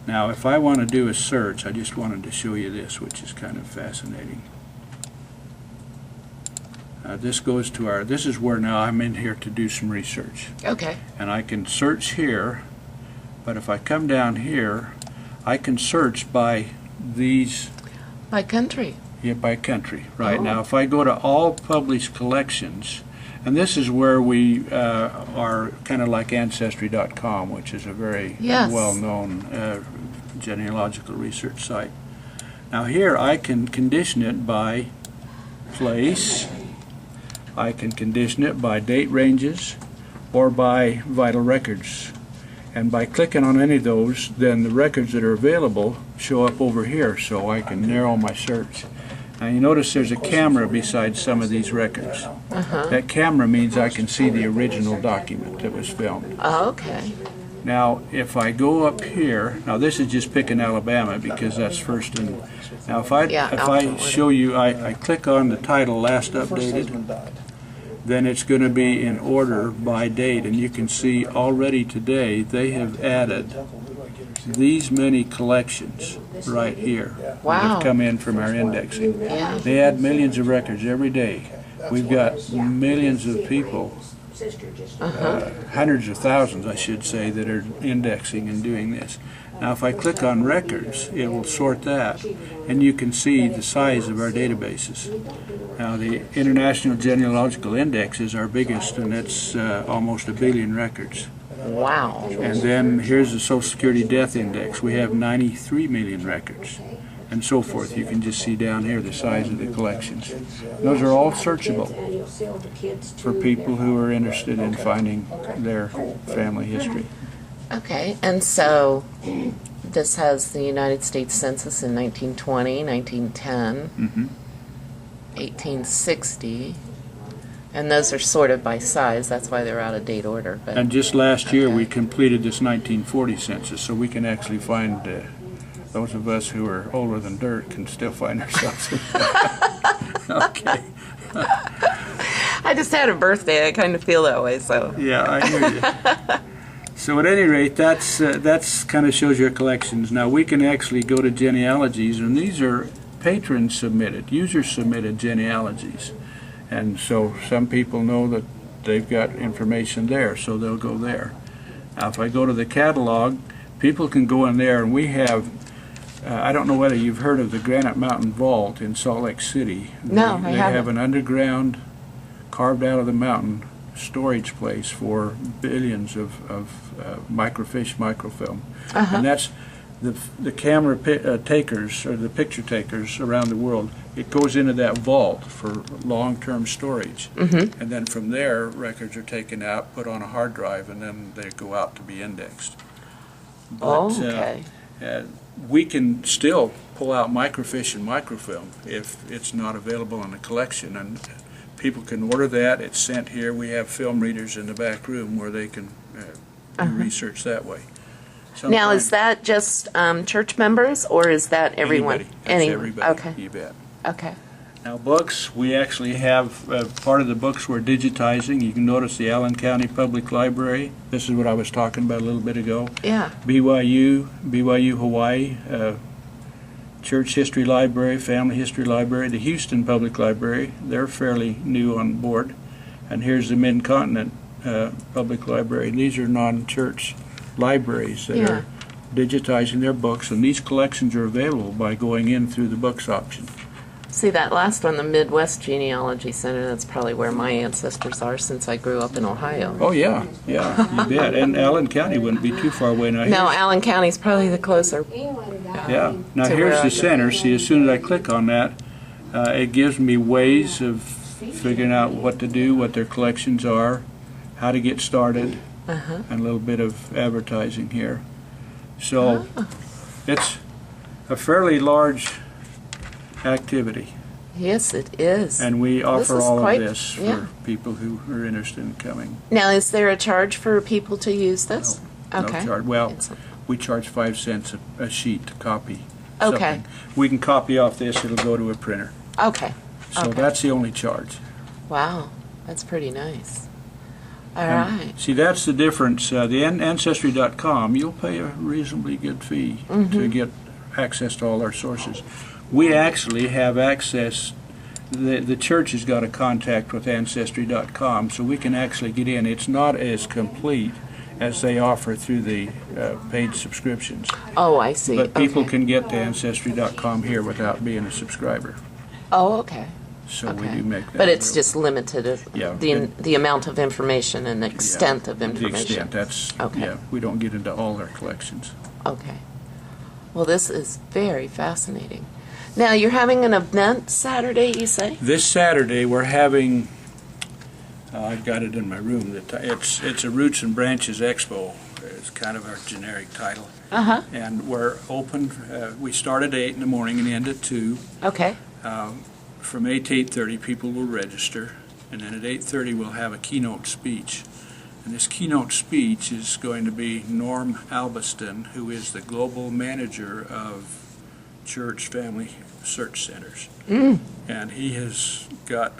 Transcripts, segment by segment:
Now, if I want to do a search, I just wanted to show you this, which is kind of fascinating. This goes to our, this is where now I'm in here to do some research. Okay. And I can search here, but if I come down here, I can search by these. By country. Yeah, by country, right. Oh. Now, if I go to all published collections, and this is where we are kind of like Ancestry.com, which is a very well-known genealogical research site. Now here I can condition it by place, I can condition it by date ranges, or by vital records. And by clicking on any of those, then the records that are available show up over here, so I can narrow my search. Now you notice there's a camera beside some of these records. That camera means I can see the original document that was filmed. Oh, okay. Now if I go up here, now this is just picking Alabama because that's first in. Now if I show you, I click on the title last updated, then it's going to be in order by date, and you can see already today they have added these many collections right here. Wow. That have come in from our indexing. Yeah. They add millions of records every day. We've got millions of people, hundreds of thousands I should say, that are indexing and doing this. Now if I click on records, it will sort that, and you can see the size of our databases. Now the International Genealogical Index is our biggest, and it's almost 1 billion records. Wow. And then here's the Social Security Death Index. We have 93 million records, and so forth. You can just see down here the size of the collections. Those are all searchable for people who are interested in finding their family history. Okay, and so this has the United States Census in 1920, 1910, 1860, and those are sorted by size. That's why they're out of date order. But And just last year we completed this 1940 census, so we can actually find, those of us who are older than dirt can still find ourselves. Okay. I just had a birthday. I kind of feel that way, so. Yeah, I hear you. So at any rate, that's kind of shows your collections. Now we can actually go to genealogies, and these are patron submitted, user submitted genealogies. And so some people know that they've got information there, so they'll go there. Now if I go to the catalog, people can go in there, and we have, I don't know whether you've heard of the Granite Mountain Vault in Salt Lake City. No, I They haven't. have an underground, carved out of the mountain, storage place for billions of microfiche microfilm. And that's the camera takers, or the picture takers around the world. It goes into that vault for long-term storage. And then from there, records are taken out, put on a hard drive, and then they go out to be indexed. But, okay. we can still pull out microfiche and microfilm if it's not available in the collection, and people can order that. It's sent here. We have film readers in the back room where they can do research that way. Now, is that just church members, or is that everyone? Anybody. That's everybody. Okay. You bet. Okay. Now books, we actually have part of the books we're digitizing. You can notice the Allen County Public Library. This is what I was talking about a little bit ago. Yeah. BYU Hawaii, Church History Library, Family History Library, the Houston Public Library. They're fairly new on board. And here's the Mid-Continent Public Library. These are non-church libraries that are digitizing their books, and these collections are available by going in through the books option. See, that last one, the Midwest Genealogy Center, that's probably where my ancestors are, since I grew up in Ohio. Oh yeah, you bet. And Allen County wouldn't be too far away now. No, Allen County's probably the closer. Yeah. Now to here's where I the live. center. See, as soon as I click on that, it gives me ways of figuring out what to do, what their collections are, how to get started, and a little bit of advertising here. So it's a fairly large activity. Yes, it is. And we offer is all quite- of this for yeah. people who are interested in coming. Now, is there a charge for people to use this? No Okay. charge. Well, It's- we charge 5 cents a sheet to copy Okay. something. We can copy off this, it'll go to a printer. Okay. So Okay. that's the only charge. Wow, that's pretty nice. All right. See, that's the difference. The Ancestry.com, you'll pay a reasonably good fee to get access to all our sources. We actually have access. The church has got a contact with Ancestry.com, so we can actually get in. It's not as complete as they offer through the paid subscriptions. Oh, I see. But people can get to Ancestry.com here without being a subscriber. Oh, okay. So we do make that. But it's just limited of Yeah, the amount of information and the extent of information. The extent, Okay. yeah, we don't get into all our collections. Okay. Well, this is very fascinating. Now, you're having an event Saturday, you say? This Saturday, we're having, I've got it in my room, it's a Roots and Branches Expo. It's kind of our generic title. Uh-huh. And we're open, we start at 8 in the morning and end at 2. Okay. From 8 to 8:30, people will register, and then at 8:30 we'll have a keynote speech. And this keynote speech is going to be Norm Albiston, who is the global manager of church family search centers. And he has got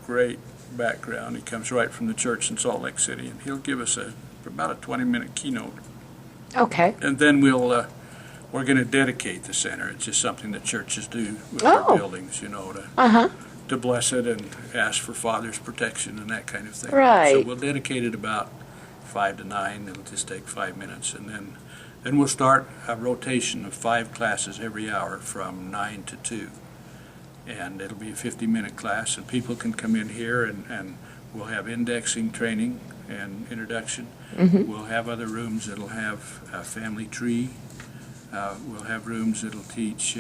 great background. He comes right from the church in Salt Lake City, and he'll give us about a 20-minute keynote. Okay. And then we're going to dedicate the center. It's just something that churches do with their buildings, you know, to bless it and ask for Father's protection and that kind of thing. Right. So we'll dedicate it about 5 to 9. It'll just take 5 minutes, and then we'll start a rotation of 5 classes every hour from 9 to 2. And it'll be a 50-minute class, and people can come in here, and we'll have indexing training and introduction. We'll have other rooms that'll have a family tree. We'll have rooms that'll teach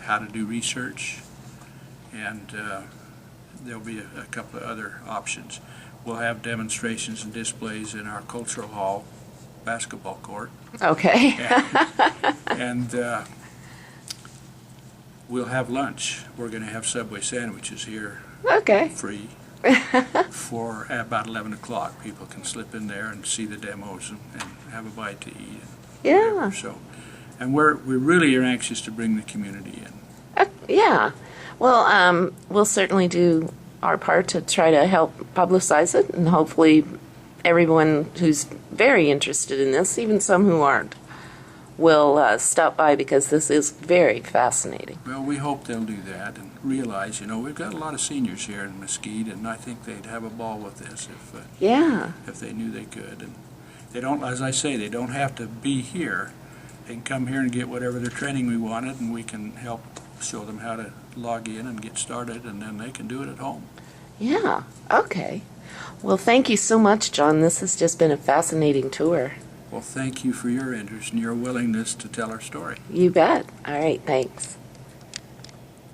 how to do research, and there'll be a couple of other options. We'll have demonstrations and displays in our cultural hall basketball court. Okay. And we'll have lunch. We're going to have Subway sandwiches here Okay. free for about 11 o'clock. People can slip in there and see the demos and have a bite to eat. Yeah. So, and we really are anxious to bring the community in. Yeah. Well, we'll certainly do our part to try to help publicize it, and hopefully everyone who's very interested in this, even some who aren't, will stop by, because this is very fascinating. Well, we hope they'll do that and realize, you know, we've got a lot of seniors here in Mesquite, and I think they'd have a ball with this if they knew they could. And they don't, as I say, they don't have to be here. They can come here and get whatever their training we wanted, and we can help show them how to log in and get started, and then they can do it at home. Yeah. Okay. Well, thank you so much, John. This has just been a fascinating tour. Well, thank you for your interest and your willingness to tell our story. You bet. All right. Thanks.